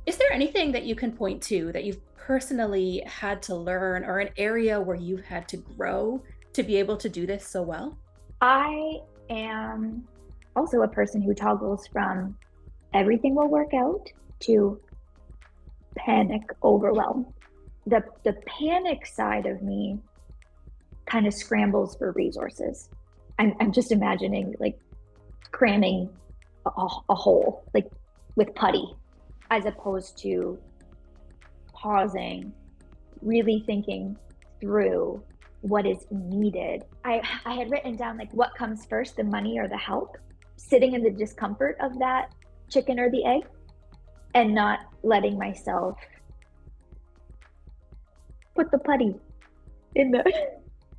Is there anything that you can point to that you've personally had to learn or an area where you've had to grow to be able to do this so well? I am also a person who toggles from everything will work out to panic overwhelm. The panic side of me kind of scrambles for resources. I'm just imagining like cramming a hole like with putty as opposed to pausing, really thinking through what is needed. I had written down like what comes first, the money or the help, sitting in the discomfort of that chicken or the egg and not letting myself put the putty in the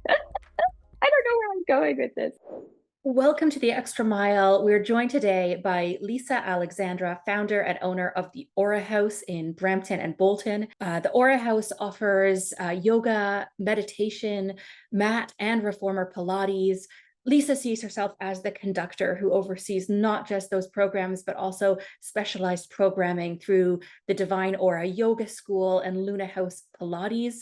I don't know where I'm going with this. Welcome to the Extra Mile. We're joined today by Lisa Alexandra, founder and owner of the Aura House in Brampton and Bolton. The Aura House offers yoga, meditation, mat, and reformer Pilates. Lisa sees herself as the conductor who oversees not just those programs, but also specialized programming through the Divine Aura Yoga School and Luna House Pilates.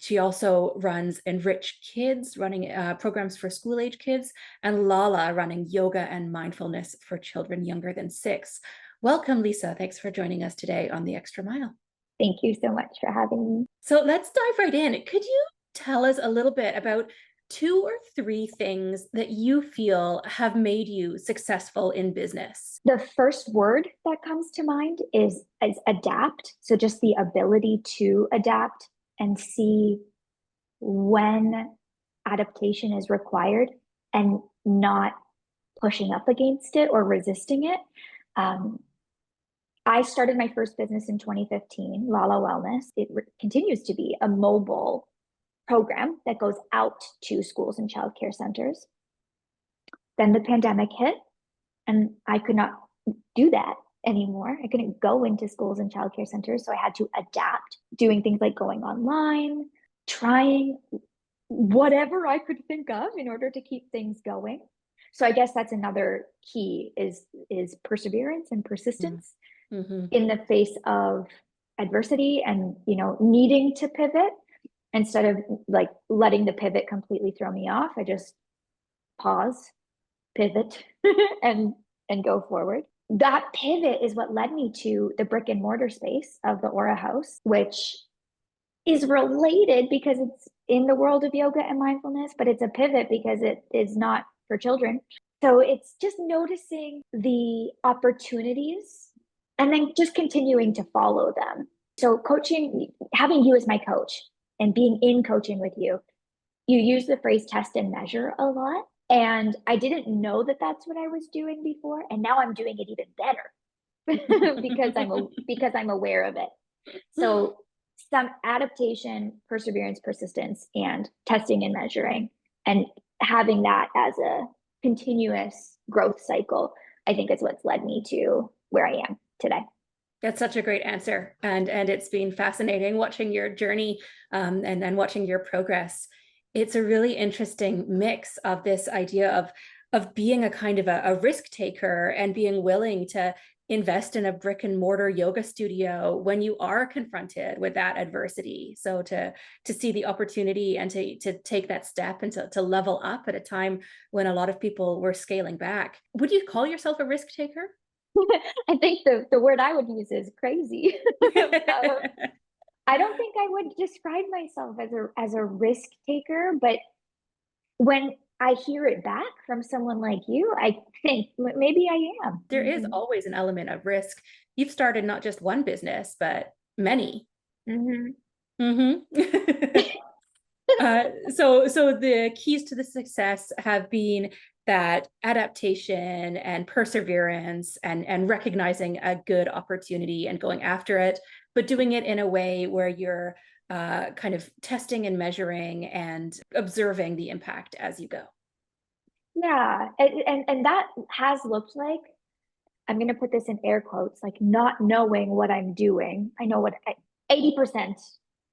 She also runs Enrich Kids, running programs for school age kids, and LaLa running yoga and mindfulness for children younger than 6. Welcome, Lisa. Thanks for joining us today on The Extra Mile. Thank you so much for having me. So let's dive right in. Could you tell us a little bit about 2 or 3 things that you feel have made you successful in business? The first word that comes to mind is adapt. So just the ability to adapt and see when adaptation is required and not pushing up against it or resisting it. Um, I started my first business in 2015, LaLa Wellness. It continues to be a mobile program that goes out to schools and childcare centers. Then the pandemic hit, and I could not do that anymore. I couldn't go into schools and childcare centers, so I had to adapt, doing things like going online, trying whatever I could think of in order to keep things going. So I guess that's another key is perseverance and persistence Mm-hmm. in the face of adversity and needing to pivot instead of like letting the pivot completely throw me off. I just pause, pivot, and go forward. That pivot is what led me to the brick and mortar space of the Aura House, which is related because it's in the world of yoga and mindfulness, but it's a pivot because it is not for children. So it's just noticing the opportunities and then just continuing to follow them. So coaching, having you as my coach and being in coaching with you, you use the phrase test and measure a lot. And I didn't know that that's what I was doing before. And now I'm doing it even better because I'm aware of it. So some adaptation, perseverance, persistence, and testing and measuring, and having that as a continuous growth cycle, I think is what's led me to where I am today. That's such a great answer. And it's been fascinating watching your journey and watching your progress. It's a really interesting mix of this idea of being a kind of a risk taker and being willing to invest in a brick and mortar yoga studio when you are confronted with that adversity. So to see the opportunity and to take that step and to level up at a time when a lot of people were scaling back. Would you call yourself a risk taker? I think the word I would use is crazy. I don't think I would describe myself as a risk taker, but when I hear it back from someone like you, I think maybe I am. There is always an element of risk. You've started not just one business, but many. Mm-hmm. Mm-hmm. So the keys to the success have been that adaptation and perseverance and recognizing a good opportunity and going after it, but doing it in a way where you're kind of testing and measuring and observing the impact as you go. Yeah, and that has looked like, I'm going to put this in air quotes, like not knowing what I'm doing. I know what 80%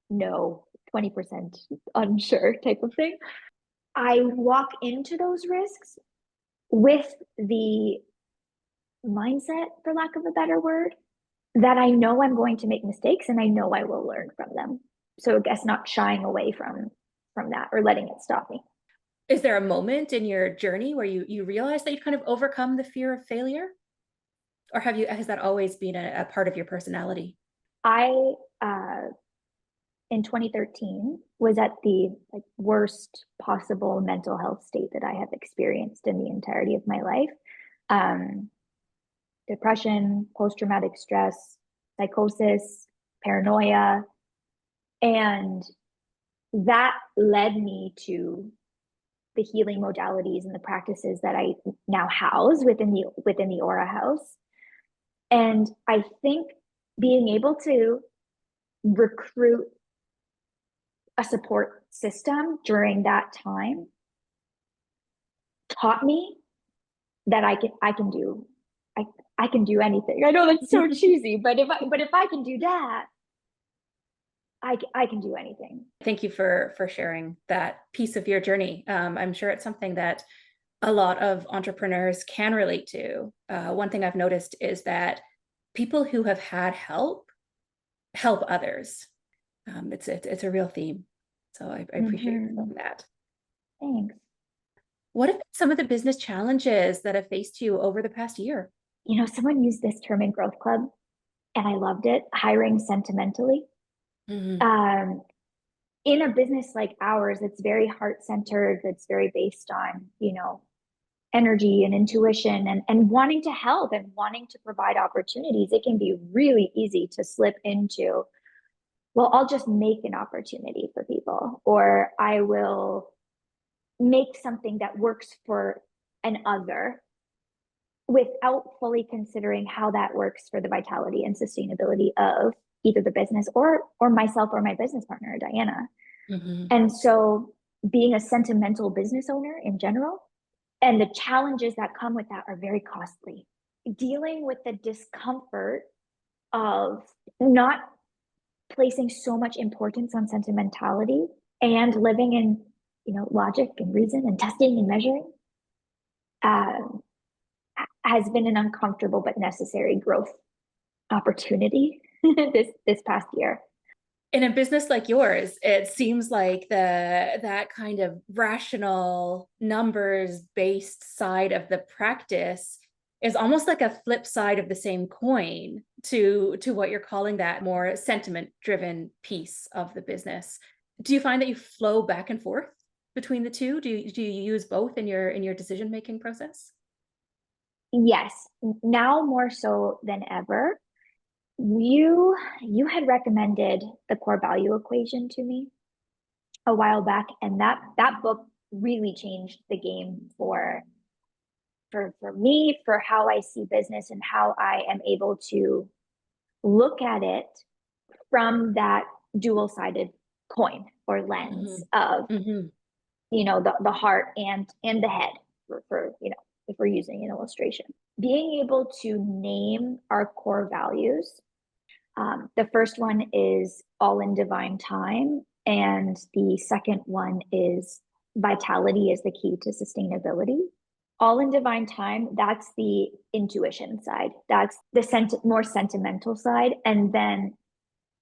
no, 20% unsure type of thing. I walk into those risks with the mindset, for lack of a better word, that I know I'm going to make mistakes and I know I will learn from them. So I guess not shying away from that or letting it stop me. Is there a moment in your journey where you realize that you've kind of overcome the fear of failure? Or has that always been a part of your personality? I in 2013 was at the worst possible mental health state that I have experienced in the entirety of my life. Um, Depression, post-traumatic stress, psychosis, paranoia, and that led me to the healing modalities and the practices that I now house within the Aura House. And I think being able to recruit a support system during that time taught me that I can do anything. I know that's so cheesy, but if I can do that, I can do anything. Thank you for sharing that piece of your journey. I'm sure it's something that a lot of entrepreneurs can relate to. One thing I've noticed is that people who have had help others. It's a real theme. So I appreciate you saying that. Thanks. What have been some of the business challenges that have faced you over the past year? Someone used this term in Growth Club, and I loved it, hiring sentimentally. In a business like ours, it's very heart-centered, it's very based on, energy and intuition and wanting to help and wanting to provide opportunities. It can be really easy to slip into, well, I'll just make an opportunity for people, or I will make something that works for an other without fully considering how that works for the vitality and sustainability of either the business or myself or my business partner, Diana. And so being a sentimental business owner in general, and the challenges that come with that are very costly. Dealing with the discomfort of not placing so much importance on sentimentality and living in, logic and reason and testing and measuring has been an uncomfortable but necessary growth opportunity this past year. In a business like yours, it seems like that kind of rational, numbers-based side of the practice is almost like a flip side of the same coin to what you're calling that more sentiment-driven piece of the business. Do you find that you flow back and forth between the two? Do you use both in your decision-making process? Yes, now more so than ever. You had recommended the core value equation to me a while back, and that book really changed the game for me, for how I see business and how I am able to look at it from that dual-sided coin or lens of the heart and the head for if we're using an illustration. Being able to name our core values. The first one is all in divine time. And the second one is vitality is the key to sustainability. All in divine time, that's the intuition side. That's the more sentimental side. And then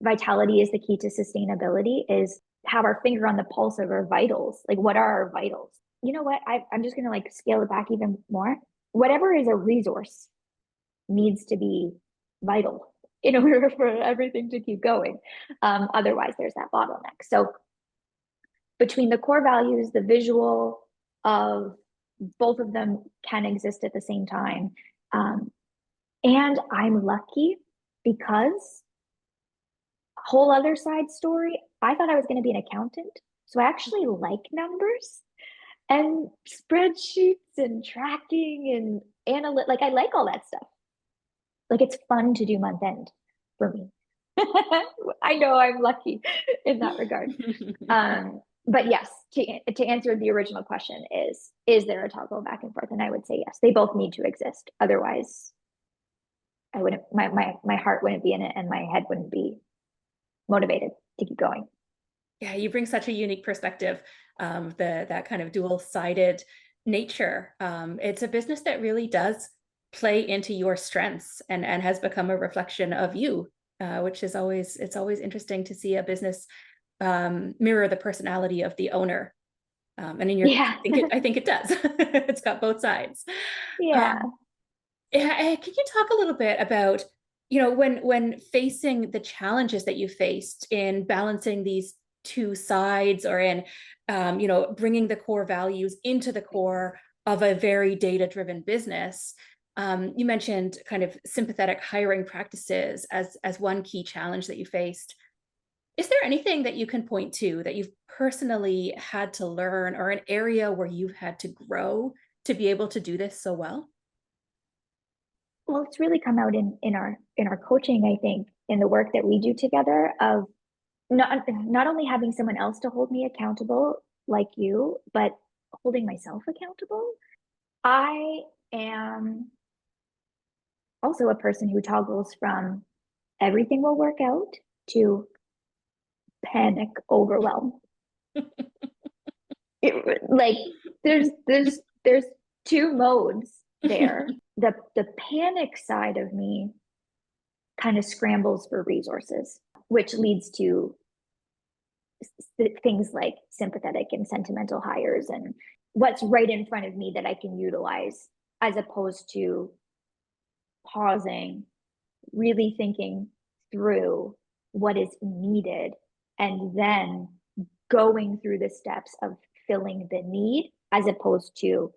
vitality is the key to sustainability is have our finger on the pulse of our vitals. Like, what are our vitals? You know what? I'm just going to scale it back even more. Whatever is a resource needs to be vital in order for everything to keep going. Otherwise, there's that bottleneck. So between the core values, the visual of both of them can exist at the same time. And I'm lucky because whole other side story, I thought I was going to be an accountant. So I actually like numbers and spreadsheets and tracking and I like all that stuff. It's fun to do month end for me. I know I'm lucky in that regard. But yes, to answer the original question is there a toggle back and forth? And I would say yes, they both need to exist. Otherwise, I wouldn't, my heart wouldn't be in it and my head wouldn't be motivated to keep going. Yeah, you bring such a unique perspective, that kind of dual-sided nature. It's a business that really does play into your strengths and has become a reflection of you, which is always, it's always interesting to see a business mirror the personality of the owner. And in your case, Yeah. I think it does. It's got both sides. Yeah. Can you talk a little bit about, when facing the challenges that you faced in balancing these two sides, or in, bringing the core values into the core of a very data-driven business? You mentioned kind of sympathetic hiring practices as one key challenge that you faced. Is there anything that you can point to that you've personally had to learn, or an area where you've had to grow to be able to do this so well? Well, it's really come out in our coaching, I think, in the work that we do together, of not only having someone else to hold me accountable like you, but holding myself accountable. I am also a person who toggles from everything will work out to panic overwhelm. Like there's two modes there. The panic side of me kind of scrambles for resources, which leads to things like sympathetic and sentimental hires and what's right in front of me that I can utilize, as opposed to pausing, really thinking through what is needed, and then going through the steps of filling the need, as opposed to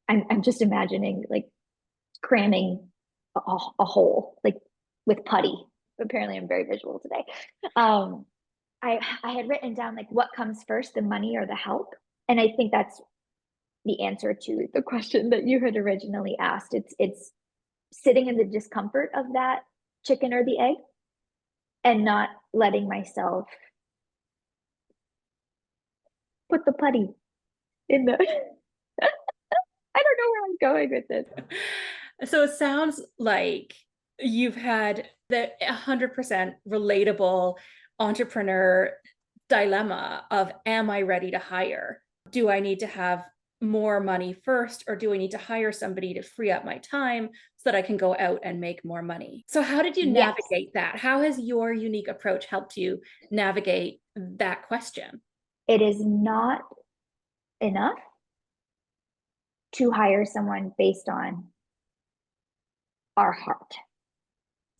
I'm just imagining like cramming a hole like with putty. Apparently I'm very visual today. I had written down like what comes first, the money or the help, and I think that's the answer to the question that you had originally asked. It's sitting in the discomfort of that chicken or the egg, and not letting myself put the putty in the I don't know where I'm going with this. So it sounds like you've had the 100% relatable entrepreneur dilemma of, am I ready to hire? Do I need to have more money first, or do I need to hire somebody to free up my time so that I can go out and make more money? So how did you Yes, navigate that? How has your unique approach helped you navigate that question? it is not enough to hire someone based on our heart.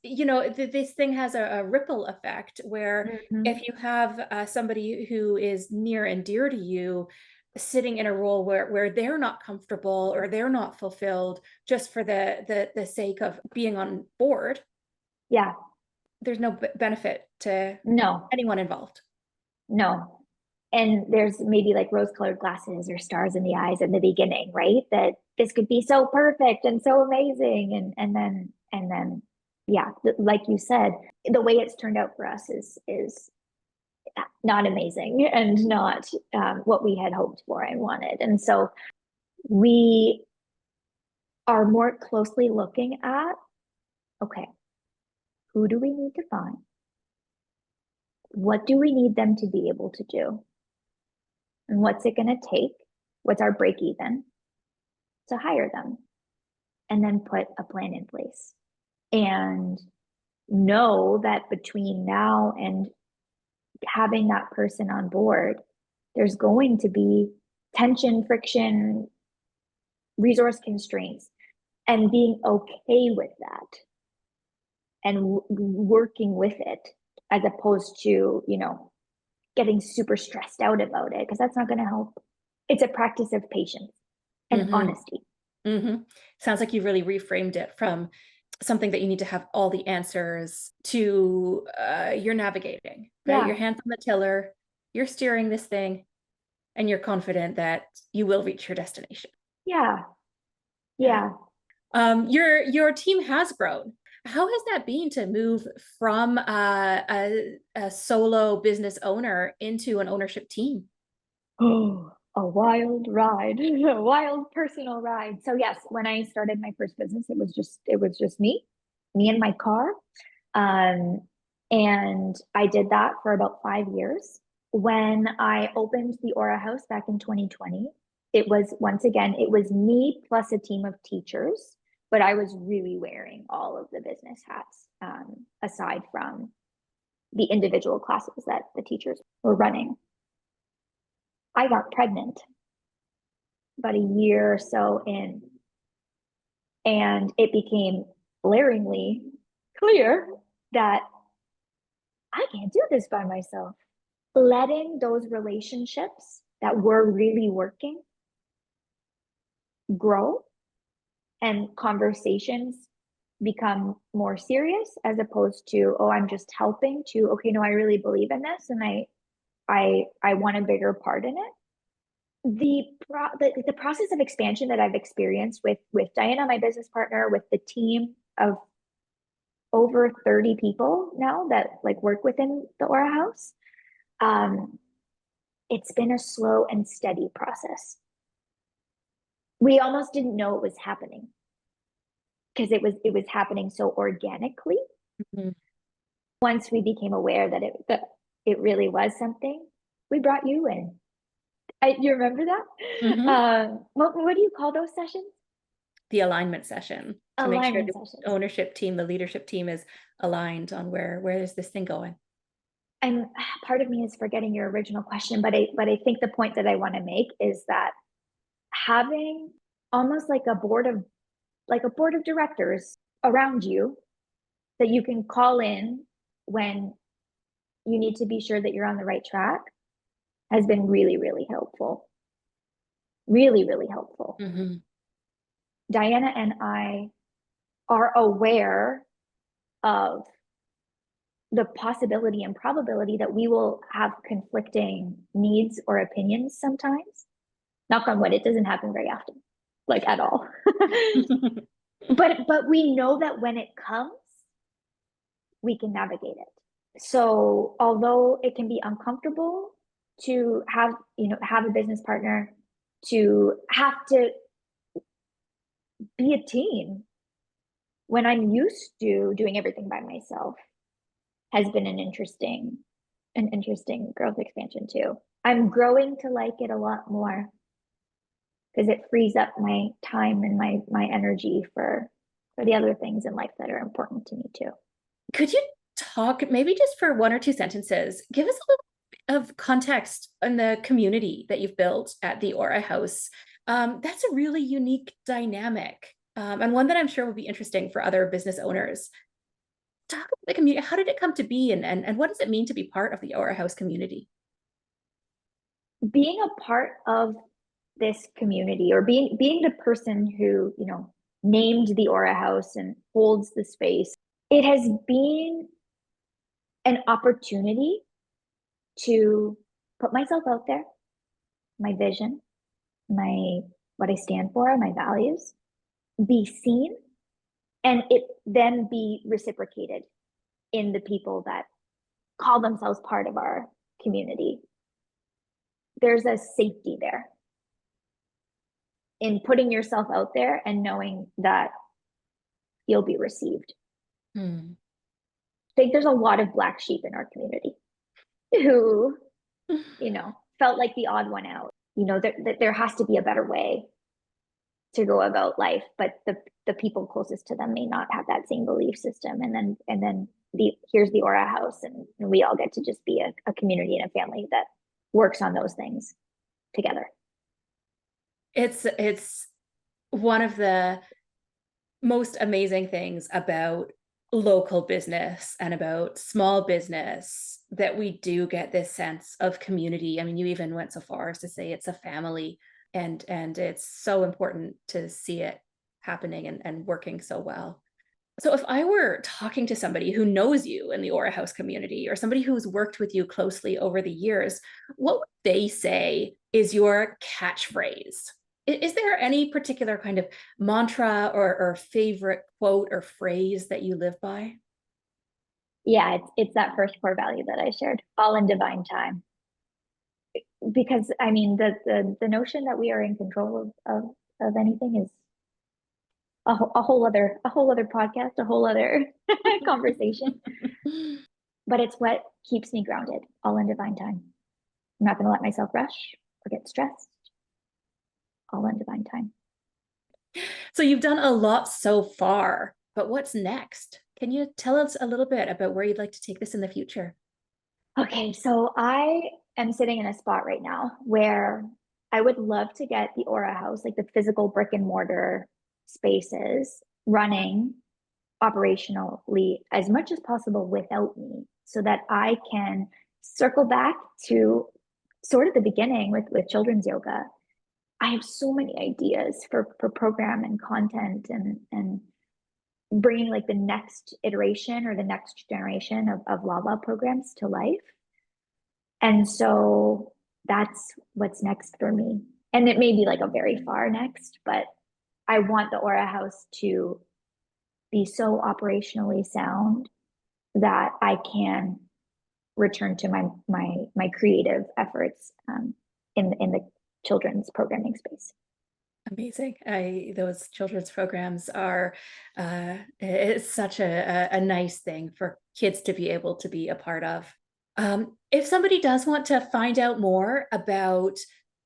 This thing has a ripple effect where Mhm. if you have somebody who is near and dear to you sitting in a role where they're not comfortable or they're not fulfilled just for the sake of being on board, Yeah, there's no benefit to no, anyone involved. no. And there's maybe like rose-colored glasses or stars in the eyes in the beginning, right? That this could be so perfect and so amazing, and then yeah, like you said, the way it's turned out for us is not amazing and not what we had hoped for and wanted. And so we are more closely looking at, okay, who do we need to find? What do we need them to be able to do? And what's it going to take? What's our break even to hire them? And then put a plan in place. And know that between now and having that person on board, there's going to be tension, friction, resource constraints, and being okay with that and working with it, as opposed to, getting super stressed out about it, because that's not going to help. It's a practice of patience and Mm-hmm. honesty. Mm-hmm. Sounds like you really reframed it from something that you need to have all the answers to, you're navigating, right? Yeah. Your hands on the tiller, you're steering this thing, and you're confident that you will reach your destination. Yeah. Yeah. Yeah. Your team has grown. How has that been to move from a solo business owner into an ownership team? Oh, a wild ride, a wild personal ride. So yes, when I started my first business, it was just me and my car. Um, and I did that for about 5 years. When I opened the Aura House back in 2020, it was once again, it was me plus a team of teachers, but I was really wearing all of the business hats, aside from the individual classes that the teachers were running. I got pregnant about a year or so in, and it became glaringly clear that I can't do this by myself. Letting those relationships that were really working grow and conversations become more serious, as opposed to, oh, I'm just helping, to, okay, no, I really believe in this and I want a bigger part in it. The process of expansion that I've experienced with Diana, my business partner, with the team of over 30 people now that like work within the Aura House, it's been a slow and steady process. We almost didn't know it was happening because it was happening so organically. Mm-hmm. Once we became aware that it really was something, we brought you in. You remember that? Mm-hmm. What do you call those sessions? The alignment session, to make sure Alignment the sessions. ownership team, the leadership team is aligned on where is this thing going. And part of me is forgetting your original question, but I think the point that I want to make is that having almost like a board of directors around you that you can call in when you need to be sure that you're on the right track has been really, really helpful. Really, really helpful. Mm-hmm. Diana and I are aware of the possibility and probability that we will have conflicting needs or opinions sometimes. Knock on wood, it doesn't happen very often, like at all. But we know that when it comes, we can navigate it. So although it can be uncomfortable to have a business partner, to have to be a team when I'm used to doing everything by myself, has been an interesting growth expansion too. I'm growing to like it a lot more because it frees up my time and my energy for the other things in life that are important to me too. Could you talk, maybe just for one or two sentences, give us a little bit of context on the community that you've built at the Aura House? That's a really unique dynamic, and one that I'm sure will be interesting for other business owners. Talk about the community. How did it come to be, and what does it mean to be part of the Aura House community? Being a part of this community, or being the person who named the Aura House and holds the space, it has been an opportunity to put myself out there, my vision, what I stand for, my values, be seen, and it then be reciprocated in the people that call themselves part of our community. There's a safety there in putting yourself out there and knowing that you'll be received. I think there's a lot of black sheep in our community who, felt like the odd one out. There has to be a better way to go about life, but the people closest to them may not have that same belief system. And then here's the Aura House, and we all get to just be a community and a family that works on those things together. It's one of the most amazing things about local business and about small business, that we do get this sense of community. I mean, you even went so far as to say it's a family, and it's so important to see it happening and working so well. So if I were talking to somebody who knows you in the Aura House community, or somebody who's worked with you closely over the years, what would they say is your catchphrase? Is there any particular kind of mantra or favorite quote or phrase that you live by? Yeah, it's that first core value that I shared, all in divine time. Because I mean, the notion that we are in control of anything is a whole other podcast, a whole other conversation. But it's what keeps me grounded, all in divine time. I'm not going to let myself rush or get stressed. All in divine time. So you've done a lot so far, but what's next? Can you tell us a little bit about where you'd like to take this in the future? Okay, so I am sitting in a spot right now where I would love to get the Aura House, like the physical brick and mortar spaces, running operationally as much as possible without me so that I can circle back to sort of the beginning with children's yoga. I have so many ideas for program and content and bringing like the next iteration or the next generation of LaLa programs to life. And so that's what's next for me. And it may be like a very far next, but I want the Aura House to be so operationally sound that I can return to my creative efforts in the children's programming space. Amazing. Those children's programs are it's such a nice thing for kids to be able to be a part of. If somebody does want to find out more about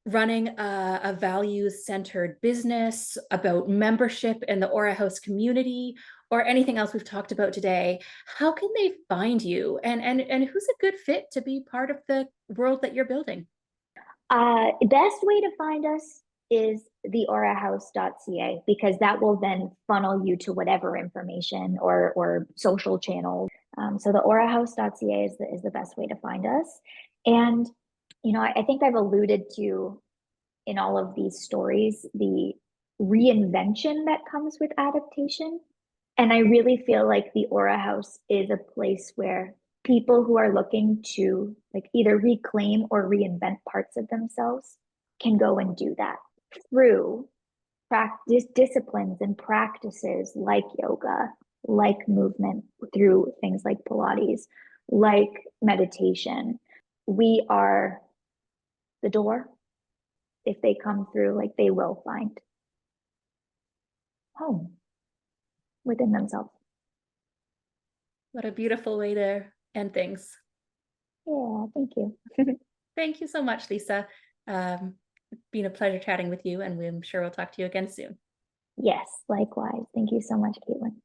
running a values-centered business, about membership in the Aura House community, or anything else we've talked about today, how can they find you? And who's a good fit to be part of the world that you're building? Best way to find us is theaurahouse.ca because that will then funnel you to whatever information or social channels. So the aurahouse.ca is the best way to find us. And I think I've alluded to in all of these stories the reinvention that comes with adaptation. And I really feel like the Aura House is a place where people who are looking to like either reclaim or reinvent parts of themselves can go and do that through practice disciplines and practices like yoga, like movement, through things like Pilates, like meditation. We are the door. If they come through, like they will find home within themselves. What a beautiful way to end things. Yeah, thank you. Thank you so much, Lisa. It's been a pleasure chatting with you, and I'm sure we'll talk to you again soon. Yes, likewise. Thank you so much, Caitlin.